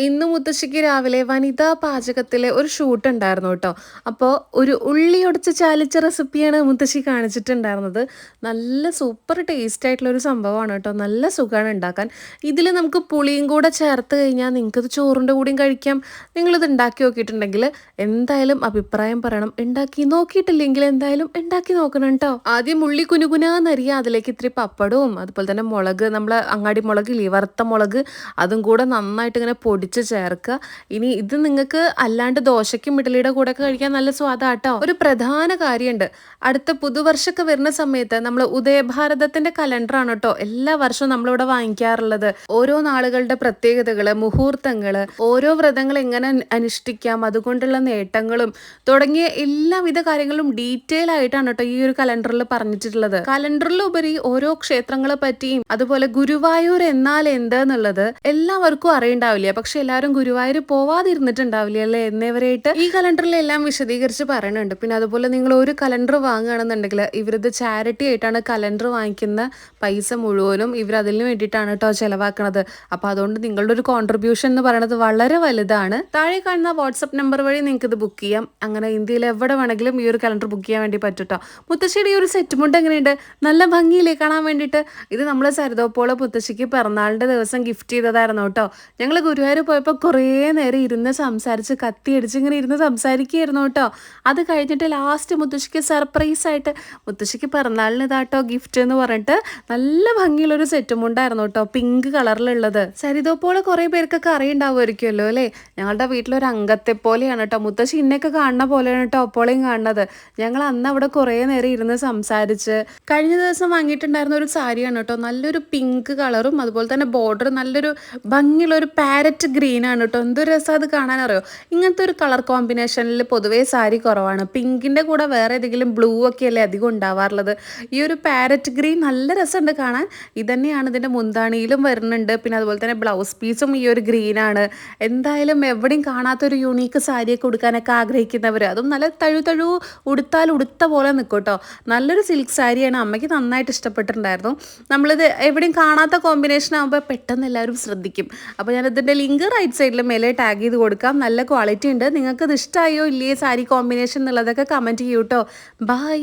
ഇന്ന് മുത്തശ്ശിക്ക് രാവിലെ വനിതാ പാചകത്തിലെ ഒരു ഷൂട്ട് ഉണ്ടായിരുന്നു കേട്ടോ. അപ്പോൾ ഒരു ഉള്ളി ഒടിച്ച് ചാലിച്ച റെസിപ്പിയാണ് മുത്തശ്ശി കാണിച്ചിട്ടുണ്ടായിരുന്നത്. നല്ല സൂപ്പർ ടേസ്റ്റ് ആയിട്ടുള്ള ഒരു സംഭവമാണ് കേട്ടോ. നല്ല സുഖമാണ് ഉണ്ടാക്കാൻ. ഇതിൽ നമുക്ക് പുളിയും കൂടെ ചേർത്ത് കഴിഞ്ഞാൽ നിങ്ങൾക്കത് ചോറിൻ്റെ കൂടെയും കഴിക്കാം. നിങ്ങളിത് ഉണ്ടാക്കി നോക്കിയിട്ടുണ്ടെങ്കിൽ എന്തായാലും അഭിപ്രായം പറയണം. ഉണ്ടാക്കി നോക്കിയിട്ടില്ലെങ്കിൽ എന്തായാലും ഉണ്ടാക്കി നോക്കണം കേട്ടോ. ആദ്യം ഉള്ളി കുനുകുനാന്നരിയാ, അതിലേക്ക് ഇത്തിരി പപ്പടവും അതുപോലെ തന്നെ മുളക്, നമ്മൾ അങ്ങാടി മുളകില്ലേ, വറുത്ത മുളക്, അതും കൂടെ നന്നായിട്ട് ഇങ്ങനെ പൊടിച്ച് ചേർക്കുക. ഇനി ഇത് നിങ്ങൾക്ക് അല്ലാണ്ട് ദോശയ്ക്കും ഇഡലിയുടെ കൂടെ ഒക്കെ കഴിക്കാൻ നല്ല സ്വാദാട്ടോ. ഒരു പ്രധാന കാര്യമുണ്ട്, അടുത്ത പുതുവർഷമൊക്കെ വരുന്ന സമയത്ത് നമ്മൾ ഉദയഭാരതത്തിന്റെ കലണ്ടറാണ് കേട്ടോ എല്ലാ വർഷവും നമ്മളിവിടെ വാങ്ങിക്കാറുള്ളത്. ഓരോ നാളുകളുടെ പ്രത്യേകതകള്, മുഹൂർത്തങ്ങള്, ഓരോ വ്രതങ്ങൾ എങ്ങനെ അനുഷ്ഠിക്കാം, അതുകൊണ്ടുള്ള നേട്ടങ്ങളും തുടങ്ങിയ എല്ലാവിധ കാര്യങ്ങളും ഡീറ്റെയിൽ ആയിട്ടാണ് കേട്ടോ ഈ ഒരു കലണ്ടറിൽ പറഞ്ഞിട്ടുള്ളത്. കലണ്ടറിലുപരി ഓരോ ക്ഷേത്രങ്ങളെ പറ്റിയും അതുപോലെ ഗുരുവായൂർ എന്നാൽ എന്തെന്നുള്ളത് എല്ലാവർക്കും അറിയണ്ടാവില്ല. പക്ഷെ എല്ലാവരും ഗുരുവായൂർ പോവാതിരുന്നിട്ടുണ്ടാവില്ല അല്ലേ എന്നവരായിട്ട് ഈ കലണ്ടറിൽ എല്ലാം വിശദീകരിച്ച് പറയുന്നുണ്ട്. പിന്നെ അതുപോലെ നിങ്ങൾ ഒരു കലണ്ടർ വാങ്ങുകയാണെന്നുണ്ടെങ്കിൽ ഇവരത് ചാരിറ്റി ആയിട്ടാണ് കലണ്ടർ വാങ്ങിക്കുന്ന പൈസ മുഴുവനും ഇവർ അതിന് വേണ്ടിയിട്ടാണ് കേട്ടോ ചെലവാക്കണത്. അപ്പൊ അതുകൊണ്ട് നിങ്ങളുടെ ഒരു കോൺട്രിബ്യൂഷൻ എന്ന് പറയുന്നത് വളരെ വലുതാണ്. താഴെ കാണുന്ന വാട്സപ്പ് നമ്പർ വഴി നിങ്ങൾക്ക് ഇത് ബുക്ക് ചെയ്യാം. അങ്ങനെ ഇന്ത്യയിൽ എവിടെ വേണമെങ്കിലും ഈ ഒരു കലണ്ടർ ബുക്ക് ചെയ്യാൻ വേണ്ടി പറ്റും കേട്ടോ. മുത്തശ്ശിയുടെ ഈ ഒരു സെറ്റ് മുണ്ട് എങ്ങനെയുണ്ട്? നല്ല ഭംഗിയില്ലേ കാണാൻ വേണ്ടിയിട്ട്? ഇത് നമ്മൾ സരിതോപ്പോള് മുത്തശ്ശിക്ക് പിറന്നാളിന്റെ ദിവസം ഗിഫ്റ്റ് ചെയ്തതായിരുന്നു കേട്ടോ. ഞങ്ങൾ ഗുരുവായൂർ പോയപ്പോൾ കുറേ നേരം ഇരുന്ന് സംസാരിച്ച് കത്തിയടിച്ച് ഇങ്ങനെ ഇരുന്ന് സംസാരിക്കുകയായിരുന്നു കേട്ടോ. അത് കഴിഞ്ഞിട്ട് ലാസ്റ്റ് മുത്തശ്ശിക്ക് സർപ്രൈസ് ആയിട്ട് മുത്തശ്ശിക്ക് പിറന്നാളിന് ഇതാട്ടോ ഗിഫ്റ്റ് എന്ന് പറഞ്ഞിട്ട് നല്ല ഭംഗിയുള്ളൊരു സെറ്റും ഉണ്ടായിരുന്നു കേട്ടോ, പിങ്ക് കളറിലുള്ളത്. സരിതോപ്പോളെ കുറേ പേർക്കൊക്കെ അറിയുണ്ടാവുമായിരിക്കുമല്ലോ അല്ലേ? ഞങ്ങളുടെ വീട്ടിലൊരു അംഗത്തെ പോലെയാണ് കേട്ടോ. മുത്തശ്ശി ഇന്നൊക്കെ കാണുന്ന പോലെയാണ് കേട്ടോ അപ്പോളെയും കാണുന്നത്. ഞങ്ങൾ അന്ന് അവിടെ കുറേ നേരം ഇരുന്ന് സംസാരിച്ച് കഴിഞ്ഞ ദിവസം വാങ്ങിയിട്ടുണ്ടായിരുന്ന ഒരു സാരിയാണ് കേട്ടോ. നല്ലൊരു പിങ്ക് കളറും അതുപോലെ തന്നെ ബോർഡർ നല്ലൊരു ഭംഗിയുള്ള ഒരു പാരറ്റ് ഗ്രീൻ ആണ് കേട്ടോ. എന്തൊരു രസം അത് കാണാനറിയോ? ഇങ്ങനത്തെ ഒരു കളർ കോമ്പിനേഷനിൽ പൊതുവേ സാരി കുറവാണ്. പിങ്കിൻ്റെ കൂടെ വേറെ ഏതെങ്കിലും ബ്ലൂ ഒക്കെ അല്ലേ അധികം ഉണ്ടാവാറുള്ളത്. ഈ ഒരു പാരറ്റ് ഗ്രീൻ നല്ല രസമുണ്ട് കാണാൻ. ഇതന്നെയാണ് ഇതിൻ്റെ മുന്താണിയിലും വരുന്നുണ്ട്. പിന്നെ അതുപോലെ തന്നെ ബ്ലൗസ് പീസും ഈ ഒരു ഗ്രീനാണ്. എന്തായാലും എവിടെയും കാണാത്തൊരു യൂണീക്ക് സാരിയൊക്കെ ഉടുക്കാനൊക്കെ ആഗ്രഹിക്കുന്നവർ, അതും നല്ല തഴു ഉടുത്താൽ ഉടുത്ത പോലെ നിൽക്കും കേട്ടോ. നല്ലൊരു സിൽക്ക് സാരിയാണ്. അമ്മയ്ക്ക് നന്നായിട്ട് ഇഷ്ടപ്പെട്ടിട്ടുണ്ടായിരുന്നു. നമ്മളിത് എവിടെയും കാണാത്ത കോമ്പിനേഷൻ ആകുമ്പോൾ പെട്ടെന്ന് എല്ലാവരും ശ്രദ്ധിക്കും. അപ്പോൾ ഞാനിതിൻ്റെ ലിങ്ക് റൈറ്റ് സൈഡിൽ മേലെ ടാഗ് ചെയ്ത് കൊടുക്കാം. നല്ല ക്വാളിറ്റി ഉണ്ട്. നിങ്ങൾക്ക് ഇത് ഇഷ്ടമായോ ഇല്ലേ സാരി കോമ്പിനേഷൻ എന്നുള്ളതൊക്കെ കമൻറ്റ് ചെയ്യൂ കേട്ടോ. ബൈ.